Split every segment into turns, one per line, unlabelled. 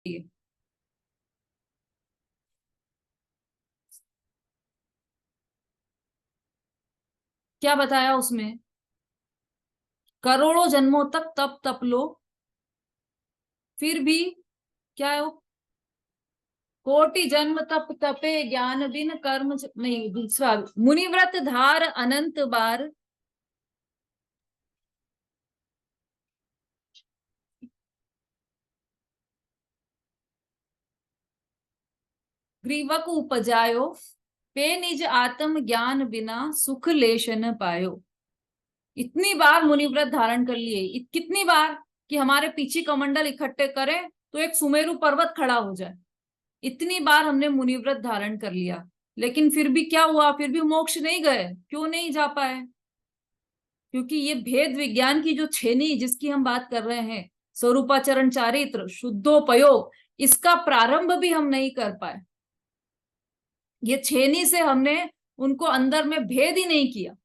क्या बताया उसमें? करोड़ों जन्मों तक तप तप लो, फिर भी क्या है वो? कोटि जन्म तप तपे ज्ञान बिन कर्म नहीं, दूसरा मुनिव्रत धार अनंत बार। ग्रीवक उपजायो, पे निज आत्म ज्ञान बिना सुख लेश न पायो। इतनी बार मुनिव्रत धारण कर लिए, कितनी बार कि हमारे पीछे कमंडल इकट्ठे करें तो एक सुमेरु पर्वत खड़ा हो जाए। इतनी बार हमने मुनिव्रत धारण कर लिया, लेकिन फिर भी क्या हुआ? फिर भी मोक्ष नहीं गए। क्यों नहीं जा पाए? क्योंकि ये भेद विज्ञान की जो छेनी जिसकी हम बात कर रहे हैं, स्वरूपाचरण चारित्र शुद्धोपयोग, इसका प्रारंभ भी हम नहीं कर पाए। ये छेनी से हमने उनको अंदर में भेद ही नहीं किया,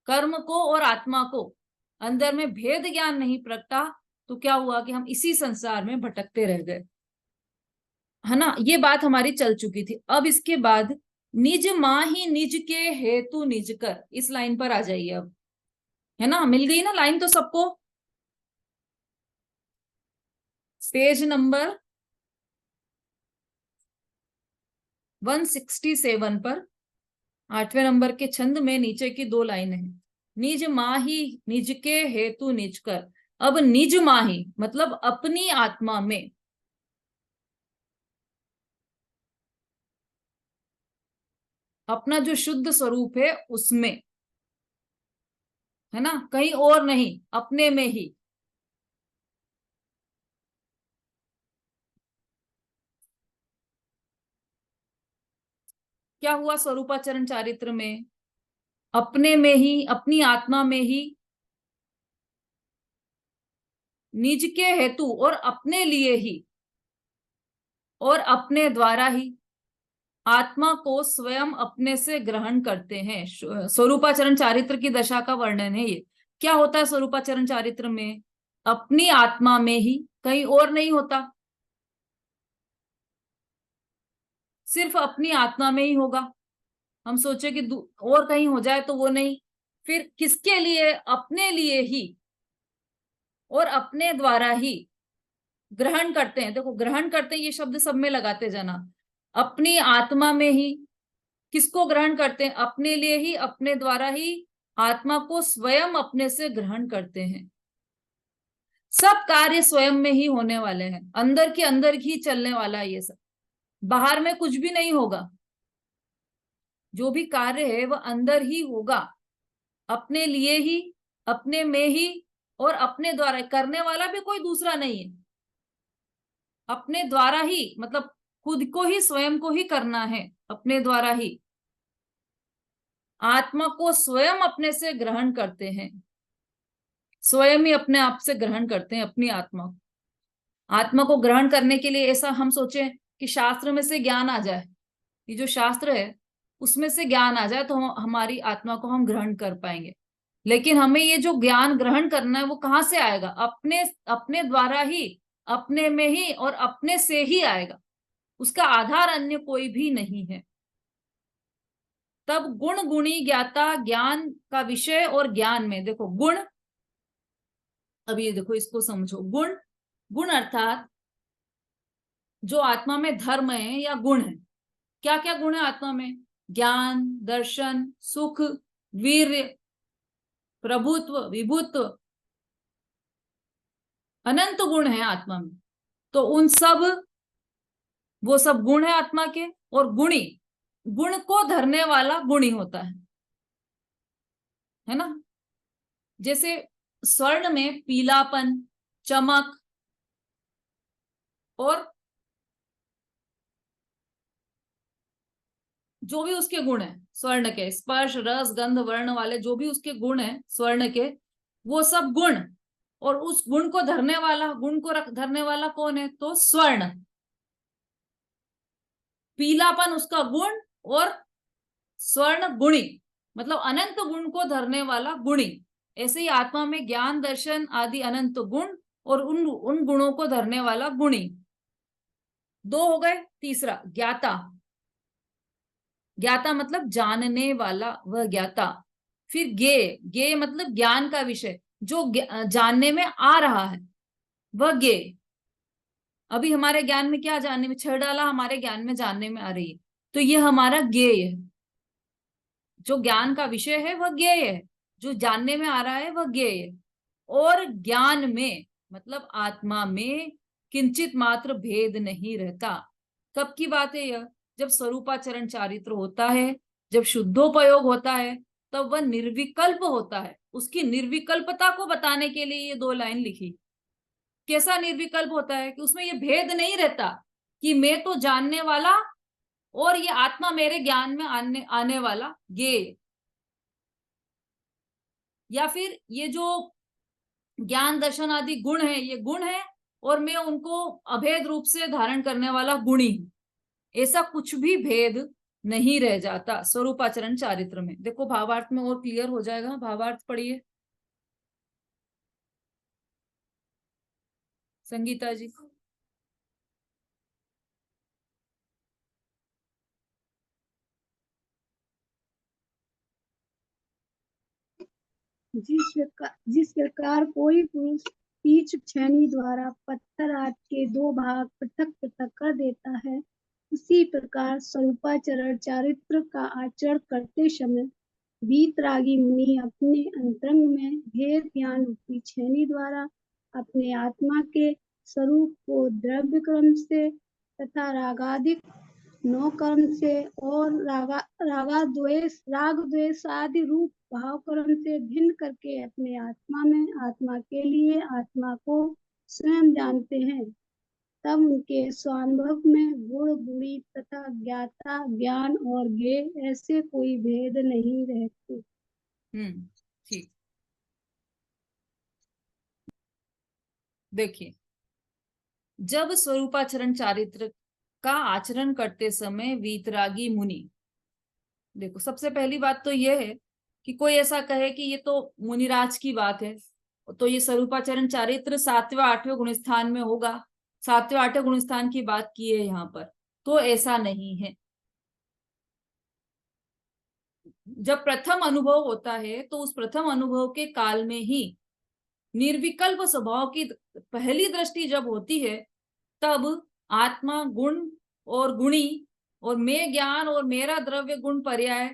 कर्म को और आत्मा को अंदर में भेद ज्ञान नहीं प्रगटा। तो क्या हुआ कि हम इसी संसार में भटकते रह गए, है ना। ये बात हमारी चल चुकी थी। अब इसके बाद निज माही निज के हेतु निज कर, इस लाइन पर आ जाइए अब, है ना। मिल गई ना लाइन तो सबको? पेज नंबर 167 पर 8वें नंबर के छंद में नीचे की 2 लाइन है। निज माही निज के हेतु निज कर। अब निज माही मतलब अपनी आत्मा में, अपना जो शुद्ध स्वरूप है उसमें, है ना, कहीं और नहीं, अपने में ही। क्या हुआ स्वरूपाचरण चारित्र में? अपने में ही, अपनी आत्मा में ही, निज के हेतु और अपने लिए ही और अपने द्वारा ही आत्मा को स्वयं अपने से ग्रहण करते हैं। स्वरूपाचरण चारित्र की दशा का वर्णन है ये। क्या होता है स्वरूपाचरण चारित्र में? अपनी आत्मा में ही, कहीं और नहीं होता, सिर्फ अपनी आत्मा में ही होगा। हम सोचे कि और कहीं हो जाए तो वो नहीं। फिर किसके लिए? अपने लिए ही और अपने द्वारा ही ग्रहण करते हैं। देखो, ग्रहण करते हैं ये शब्द सब में लगाते जाना। अपनी आत्मा में ही किसको ग्रहण करते हैं? अपने लिए ही, अपने द्वारा ही आत्मा को स्वयं अपने से ग्रहण करते हैं। सब कार्य स्वयं में ही होने वाले हैं, अंदर के अंदर ही चलने वाला है ये सब, बाहर में कुछ भी नहीं होगा। जो भी कार्य है वह अंदर ही होगा, अपने लिए ही, अपने में ही और अपने द्वारा। करने वाला भी कोई दूसरा नहीं है, अपने द्वारा ही, मतलब खुद को ही, स्वयं को ही करना है, अपने द्वारा ही आत्मा को स्वयं अपने से ग्रहण करते हैं। स्वयं ही अपने आप से ग्रहण करते हैं अपनी आत्मा को। आत्मा को ग्रहण करने के लिए ऐसा हम सोचे कि शास्त्र में से ज्ञान आ जाए, ये जो शास्त्र है उसमें से ज्ञान आ जाए तो हमारी आत्मा को हम ग्रहण कर पाएंगे। लेकिन हमें ये जो ज्ञान ग्रहण करना है वो कहाँ से आएगा? अपने अपने द्वारा ही, अपने में ही और अपने से ही आएगा। उसका आधार अन्य कोई भी नहीं है। तब गुण गुणी ज्ञाता, ज्ञान का विषय और ज्ञान में देखो गुण। अब ये देखो, इसको समझो। गुण, गुण अर्थात जो आत्मा में धर्म है या गुण है। क्या क्या गुण है आत्मा में? ज्ञान, दर्शन, सुख, वीर्य, प्रभुत्व, विभुत्व, अनंत गुण है आत्मा में। तो उन सब, वो सब गुण है आत्मा के। और गुणी, गुण को धरने वाला गुणी होता है ना। जैसे स्वर्ण में पीलापन, चमक और जो भी उसके गुण है स्वर्ण के, स्पर्श, रस, गंध, वर्ण वाले जो भी उसके गुण है स्वर्ण के, वो सब गुण। और उस गुण को धरने वाला, गुण को धरने वाला कौन है? तो स्वर्ण। पीलापन उसका गुण और स्वर्ण गुणी, मतलब अनंत गुण को धरने वाला गुणी। ऐसे ही आत्मा में ज्ञान, दर्शन आदि अनंत गुण और उन गुणों को धरने वाला गुणी। दो हो गए। तीसरा ज्ञाता, ज्ञाता मतलब जानने वाला, वह ज्ञाता। फिर ज्ञेय, ज्ञेय मतलब ज्ञान का विषय, जो जानने में आ रहा है, वह ज्ञेय। अभी हमारे ज्ञान में क्या जानने में, छह डाला हमारे ज्ञान में जानने में आ रही है, तो ये हमारा ज्ञेय है। जो ज्ञान का विषय है वह ज्ञेय है, जो जानने में आ रहा है वह ज्ञेय है। और ज्ञान में मतलब आत्मा में किंचित मात्र भेद नहीं रहता। कब की बात है यह? जब स्वरूपाचरण चारित्र होता है, जब शुद्धोपयोग होता है, तब वह निर्विकल्प होता है। उसकी निर्विकल्पता को बताने के लिए ये दो लाइन लिखी। कैसा निर्विकल्प होता है कि उसमें ये भेद नहीं रहता कि मैं तो जानने वाला और ये आत्मा मेरे ज्ञान में आने आने वाला, ये या फिर ये जो ज्ञान दर्शन आदि गुण है, ये गुण है और मैं उनको अभेद रूप से धारण करने वाला गुणी हूं। ऐसा कुछ भी भेद नहीं रह जाता स्वरूपाचरण चारित्र में। देखो भावार्थ में और क्लियर हो जाएगा, भावार्थ पढ़िए संगीता जी।
जिस प्रकार कोई पुरुष पीछ छेनी द्वारा पत्थर आदि के दो भाग पृथक पृथक कर देता है, उसी प्रकार स्वरूपाचरण चारित्र का आचरण करते समय वीतरागी मुनि अपने अंतरंग में भेद ज्ञान रूपी छेनी द्वारा अपने आत्मा के स्वरूप को द्रव्य क्रम से तथा रागादिक नो कर्म से और राग द्वेष आदि रूप भाव कर्म से भिन्न करके अपने आत्मा में आत्मा के लिए आत्मा को स्वयं जानते हैं। तब उनके स्वानुभव में गुण गुणी तथा ज्ञाता ज्ञान और ज्ञेय ऐसे कोई भेद नहीं रहते।
ठीक। देखिए, जब स्वरूपाचरण चारित्र का आचरण करते समय वीतरागी मुनि, देखो सबसे पहली बात तो यह है कि कोई ऐसा कहे कि ये तो मुनिराज की बात है, तो ये स्वरूपाचरण चारित्र सातवें आठवें गुण स्थान में होगा, सातवें आठवें गुण स्थान की बात की है यहाँ पर, तो ऐसा नहीं है। जब प्रथम अनुभव होता है तो उस प्रथम अनुभव के काल में ही निर्विकल्प स्वभाव की पहली दृष्टि जब होती है, तब आत्मा गुण और गुणी और मैं ज्ञान और मेरा द्रव्य गुण पर्याय,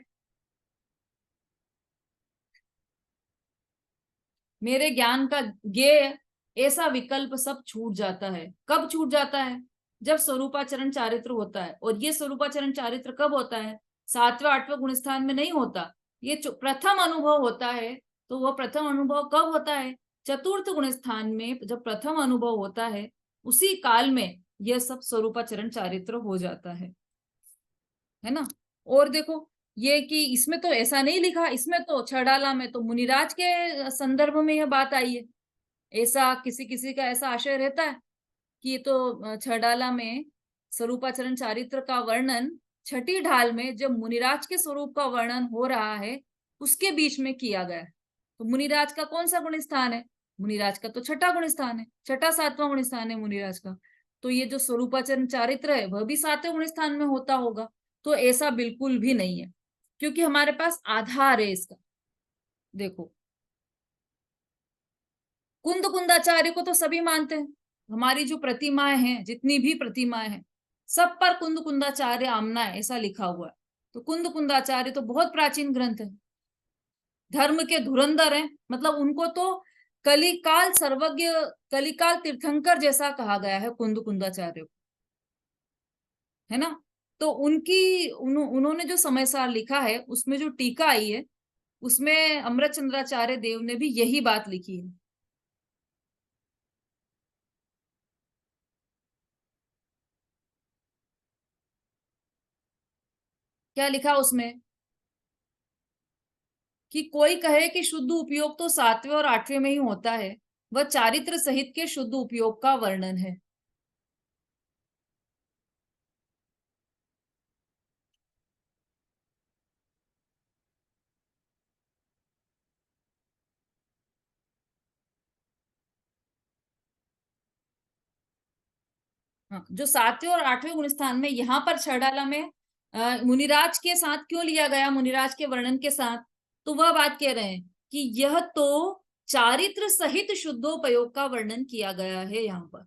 मेरे ज्ञान का ज्ञेय, ऐसा विकल्प सब छूट जाता है। कब छूट जाता है? जब स्वरूपाचरण चारित्र होता है। और ये स्वरूपाचरण चारित्र कब होता है? सातवें आठवें गुण स्थान में नहीं होता, ये प्रथम अनुभव होता है। तो वह प्रथम अनुभव कब होता है? चतुर्थ गुण स्थान में जब प्रथम अनुभव होता है, उसी काल में यह सब स्वरूपाचरण चारित्र हो जाता है ना। और देखो ये कि इसमें तो ऐसा नहीं लिखा, इसमें तो छड़ाला में तो मुनिराज के संदर्भ में यह बात आई है। ऐसा किसी किसी का ऐसा आशय रहता है कि ये तो छड़ाला में स्वरूपाचरण चारित्र का वर्णन छठी ढाल में जब मुनिराज के स्वरूप का वर्णन हो रहा है, उसके बीच में किया गया है। तो मुनिराज का कौन सा गुण स्थान है? मुनिराज का तो छठा गुण स्थान है, छठा सातवां गुण स्थान है मुनिराज का। तो ये जो स्वरूपाचरण चारित्र है वह भी सातवें गुण स्थान में होता होगा। तो ऐसा बिल्कुल भी नहीं है, क्योंकि हमारे पास आधार है इसका। देखो कुंद कुंदाचार्य को तो सभी मानते हैं। हमारी जो प्रतिमाएं हैं, जितनी भी प्रतिमाएं हैं, सब पर कुंद कुंदाचार्य आमना है ऐसा लिखा हुआ है। तो कुंद कुंदाचार्य तो बहुत प्राचीन ग्रंथ है, धर्म के धुरंधर हैं। मतलब उनको तो कलिकाल सर्वज्ञ, कलिकाल तीर्थंकर जैसा कहा गया है कुंद कुंदाचार्य को, है ना। तो उन्होंने जो समय सार लिखा है, उसमें जो टीका आई है, उसमें अमृत चंद्राचार्य देव ने भी यही बात लिखी है। क्या लिखा उसमें? कि कोई कहे कि शुद्ध उपयोग तो सातवें और आठवें में ही होता है, वह चारित्र सहित के शुद्ध उपयोग का वर्णन है। हाँ, जो 7वें और 8वें गुण स्थान में यहाँ पर छड़ाला में मुनिराज के साथ क्यों लिया गया, मुनिराज के वर्णन के साथ, तो वह बात कह रहे हैं कि यह तो चारित्र सहित शुद्धोपयोग का वर्णन किया गया है। यहाँ पर,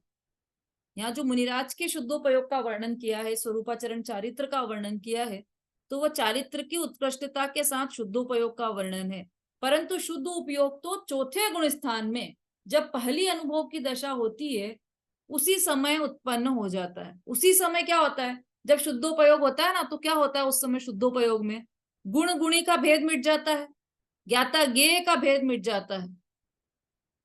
यहाँ जो मुनिराज के शुद्धोपयोग का वर्णन किया है, स्वरूपाचरण चारित्र का वर्णन किया है, तो वह चारित्र की उत्कृष्टता के साथ शुद्धोपयोग का वर्णन है। परंतु शुद्ध उपयोग तो चौथे गुण स्थान में जब पहली अनुभव की दशा होती है उसी समय उत्पन्न हो जाता है। उसी समय क्या होता है, जब शुद्धोपयोग होता है ना, तो क्या होता है उस समय शुद्धोपयोग में गुण गुणी का भेद मिट जाता है, ज्ञाता ज्ञेय का भेद मिट जाता है,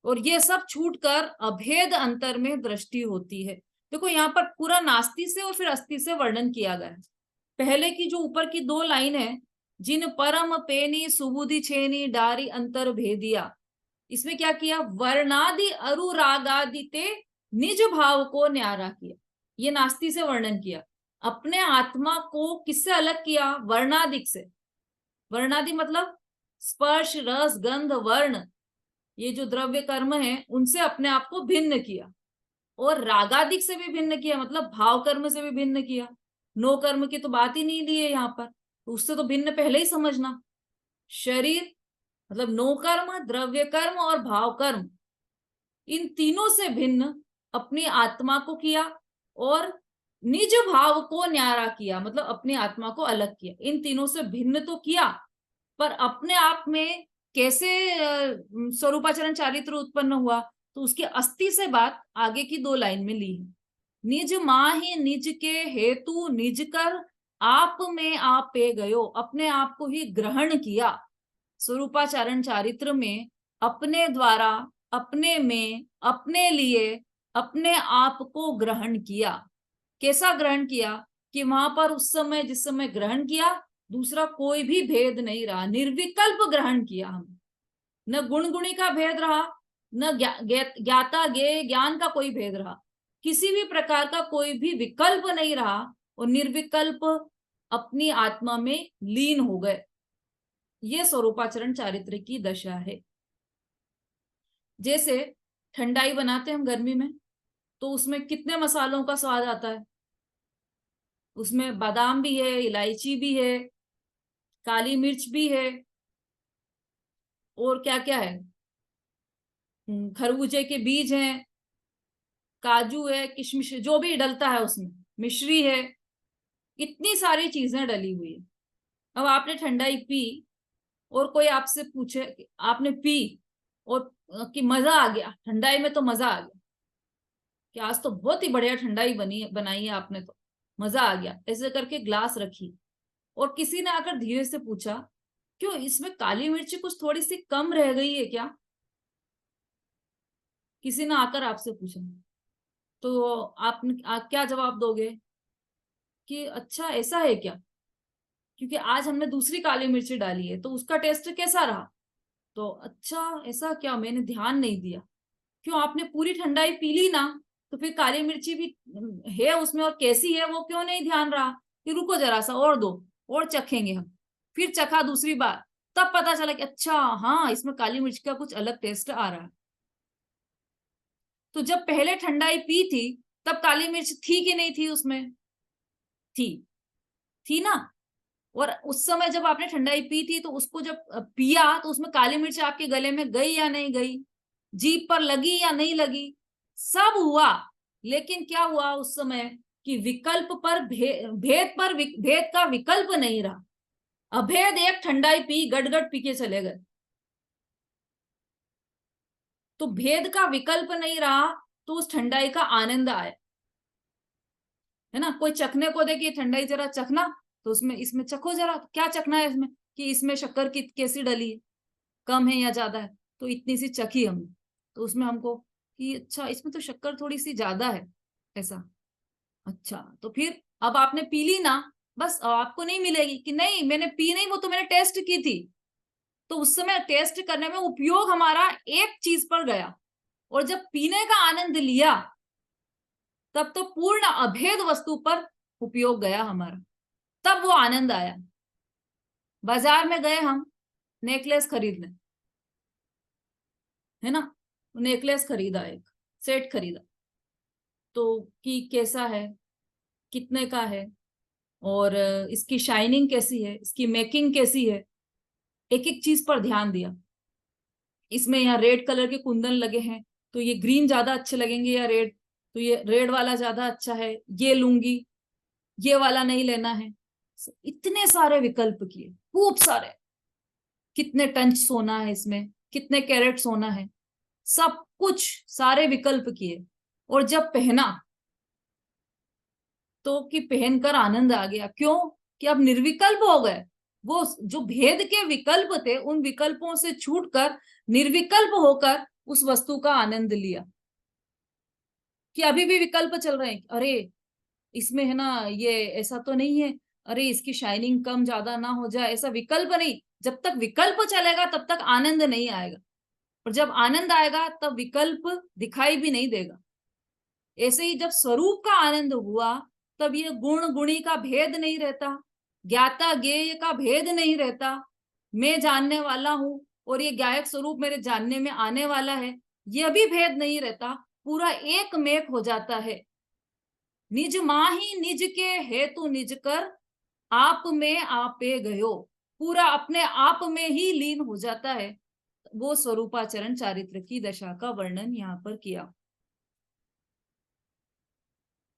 और ये सब छूटकर अभेद अंतर में दृष्टि होती है। देखो यहाँ पर पूरा नास्ति से और फिर अस्थि से वर्णन किया गया है। पहले की जो ऊपर की 2 लाइन है, जिन परम पेनी सुबुधि छेनी डारी अंतर भेदिया, इसमें क्या किया, वर्णादि अरुरागादिते निज भाव को न्यारा किया। ये नास्ति से वर्णन किया, अपने आत्मा को किससे अलग किया, वर्णादिक से। वर्णादि मतलब स्पर्श रस गंध वर्ण, ये जो द्रव्य कर्म है उनसे अपने आप को भिन्न किया, और रागादिक से भी भिन्न किया, मतलब भाव कर्म से भी भिन्न किया। नो कर्म की तो बात ही नहीं दी है यहाँ पर, तो उससे तो भिन्न पहले ही समझना। शरीर मतलब नो कर्म, द्रव्य कर्म और भाव कर्म, इन तीनों से भिन्न अपनी आत्मा को किया, और निज भाव को न्यारा किया, मतलब अपनी आत्मा को अलग किया। इन तीनों से भिन्न तो किया, पर अपने आप में कैसे स्वरूपाचरण चारित्र उत्पन्न हुआ, तो उसकी अस्थि से बात आगे की 2 लाइन में ली है। निज माहि निज के हेतु निज कर आप में आप पे गयो, अपने आप को ही ग्रहण किया। स्वरूपाचरण चारित्र में अपने द्वारा, अपने में, अपने लिए, अपने आप को ग्रहण किया। कैसा ग्रहण किया कि वहां पर उस समय जिस समय ग्रहण किया दूसरा कोई भी भेद नहीं रहा, निर्विकल्प ग्रहण किया हम। न गुण गुणी का भेद रहा, न ज्ञाता ज्ञेय ज्ञान का कोई भेद रहा, किसी भी प्रकार का कोई भी विकल्प नहीं रहा, और निर्विकल्प अपनी आत्मा में लीन हो गए। ये स्वरूपाचरण चारित्र की दशा है। जैसे ठंडाई बनाते हैं हम गर्मी में, तो उसमें कितने मसालों का स्वाद आता है, उसमें बादाम भी है, इलायची भी है, काली मिर्च भी है, और क्या क्या है, खरबूजे के बीज हैं, काजू है, किशमिश, जो भी डलता है उसमें, मिश्री है, इतनी सारी चीजें डली हुई है। अब आपने ठंडाई पी और कोई आपसे पूछे, आपने पी और कि मजा आ गया, ठंडाई में तो मजा आ गया कि आज तो बहुत ही बढ़िया ठंडाई बनाई है आपने, तो मजा आ गया, ऐसे करके ग्लास रखी, और किसी ने आकर धीरे से पूछा क्यों इसमें काली मिर्ची कुछ थोड़ी सी कम रह गई है क्या, किसी ने आकर आपसे पूछा, तो आप क्या जवाब दोगे कि अच्छा ऐसा है क्या, क्योंकि आज हमने दूसरी काली मिर्ची डाली है तो उसका टेस्ट कैसा रहा, तो अच्छा ऐसा क्या, मैंने ध्यान नहीं दिया। क्यों, आपने पूरी ठंडाई पी ली ना, तो फिर काली मिर्ची भी है उसमें और कैसी है वो क्यों नहीं ध्यान रहा, कि रुको जरा सा और दो, और चखेंगे हम। फिर चखा दूसरी बार, तब पता चला कि अच्छा हाँ इसमें काली मिर्च का कुछ अलग टेस्ट आ रहा है। तो जब पहले ठंडाई पी थी तब काली मिर्च थी कि नहीं थी उसमें, थी, थी ना। और उस समय जब आपने ठंडाई पी थी तो उसको जब पिया तो उसमें काली मिर्च आपके गले में गई या नहीं गई, जीभ पर लगी या नहीं लगी, सब हुआ। लेकिन क्या हुआ उस समय कि विकल्प पर भेद पर भेद का विकल्प नहीं रहा। अभेद एक ठंडाई पी, गटगट पी के चले गए, तो भेद का विकल्प नहीं रहा, तो उस ठंडाई का आनंद आया, है ना। कोई चखने को दे कि ठंडाई जरा चखना, तो उसमें इसमें चखो जरा, क्या चखना है इसमें, कि इसमें शक्कर की कैसी डली है, कम है या ज्यादा है, तो इतनी सी चखी हमने, तो उसमें हमको कि अच्छा इसमें तो शक्कर थोड़ी सी ज्यादा है, ऐसा। अच्छा तो फिर अब आपने पी ली ना, बस अब आपको नहीं मिलेगी कि नहीं मैंने पी नहीं, वो तो मैंने टेस्ट की थी। तो उस समय टेस्ट करने में उपयोग हमारा एक चीज पर गया, और जब पीने का आनंद लिया तब तो पूर्ण अभेद वस्तु पर उपयोग गया हमारा, तब वो आनंद आया। बाजार में गए हम नेकलेस खरीदने, है ना, नेकलेस खरीदा, एक सेट खरीदा, तो कि कैसा है, कितने का है, और इसकी शाइनिंग कैसी है, इसकी मेकिंग कैसी है, एक एक चीज पर ध्यान दिया। इसमें यहाँ रेड कलर के कुंदन लगे हैं, तो ये ग्रीन ज्यादा अच्छे लगेंगे या रेड, तो ये रेड वाला ज्यादा अच्छा है, ये लूंगी, ये वाला नहीं लेना है। इतने सारे विकल्प किए, खूब सारे, कितने टन सोना है इसमें, कितने कैरेट सोना है, सब कुछ सारे विकल्प किए। और जब पहना तो कि पहनकर आनंद आ गया। क्यों? कि अब निर्विकल्प हो गए। वो जो भेद के विकल्प थे, उन विकल्पों से छूटकर निर्विकल्प होकर उस वस्तु का आनंद लिया। कि अभी भी विकल्प चल रहे हैं, अरे इसमें है ना ये ऐसा तो नहीं है, अरे इसकी शाइनिंग कम ज्यादा ना हो जाए, ऐसा विकल्प नहीं। जब तक विकल्प चलेगा तब तक आनंद नहीं आएगा, और जब आनंद आएगा तब विकल्प दिखाई भी नहीं देगा। ऐसे ही जब स्वरूप का आनंद हुआ, तब ये गुण गुणी का भेद नहीं रहता, ज्ञाता ज्ञेय का भेद नहीं रहता, मैं जानने वाला हूं और ये ज्ञायक स्वरूप मेरे जानने में आने वाला है, यह भी भेद नहीं रहता, पूरा एक मेक हो जाता है। निज माही निज के हेतु निज कर, आप में आपे गयो, पूरा अपने आप में ही लीन हो जाता है। वो स्वरूपाचरण चारित्र की दशा का वर्णन यहाँ पर किया।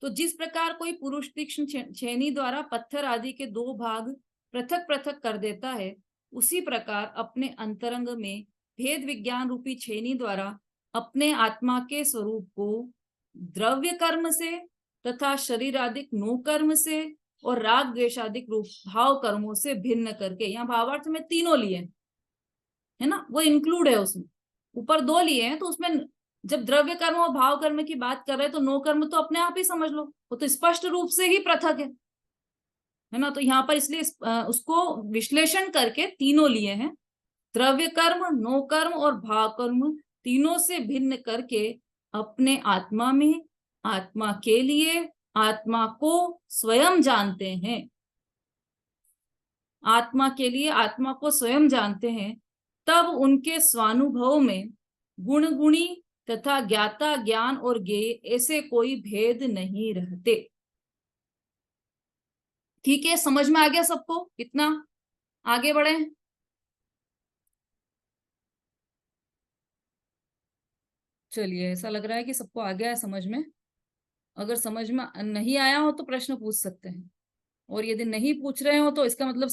तो जिस प्रकार कोई पुरुष तीक्ष्ण छेनी द्वारा पत्थर आदि के दो भाग पृथक पृथक कर देता है, उसी प्रकार अपने अंतरंग में भेद विज्ञान रूपी छेनी द्वारा अपने आत्मा के स्वरूप को द्रव्य कर्म से तथा शरीरादिक नो कर्म से और राग द्वेषादिक रूप भाव कर्मों से भिन्न करके, यहाँ भावार्थ में तीनों लिए है ना, वो इंक्लूड है उसमें। ऊपर दो लिए हैं, तो उसमें जब द्रव्य कर्म और भाव कर्म की बात कर रहे हैं तो नो कर्म तो अपने आप ही समझ लो, वो तो स्पष्ट रूप से ही पृथक है ना। तो यहाँ पर इसलिए उसको विश्लेषण करके तीनों लिए हैं, द्रव्य कर्म, नो कर्म और भाव कर्म, तीनों से भिन्न करके अपने आत्मा में, आत्मा के लिए, आत्मा को स्वयं जानते हैं। आत्मा के लिए आत्मा को स्वयं जानते हैं, तब उनके स्वानुभव में गुण गुणी तथा ज्ञाता ज्ञान और ज्ञेय ऐसे कोई भेद नहीं रहते। ठीक है, समझ में आ गया सबको? इतना आगे बढ़े। चलिए, ऐसा लग रहा है कि सबको आ गया है समझ में। अगर समझ में नहीं आया हो तो प्रश्न पूछ सकते हैं, और यदि नहीं पूछ रहे हो तो इसका मतलब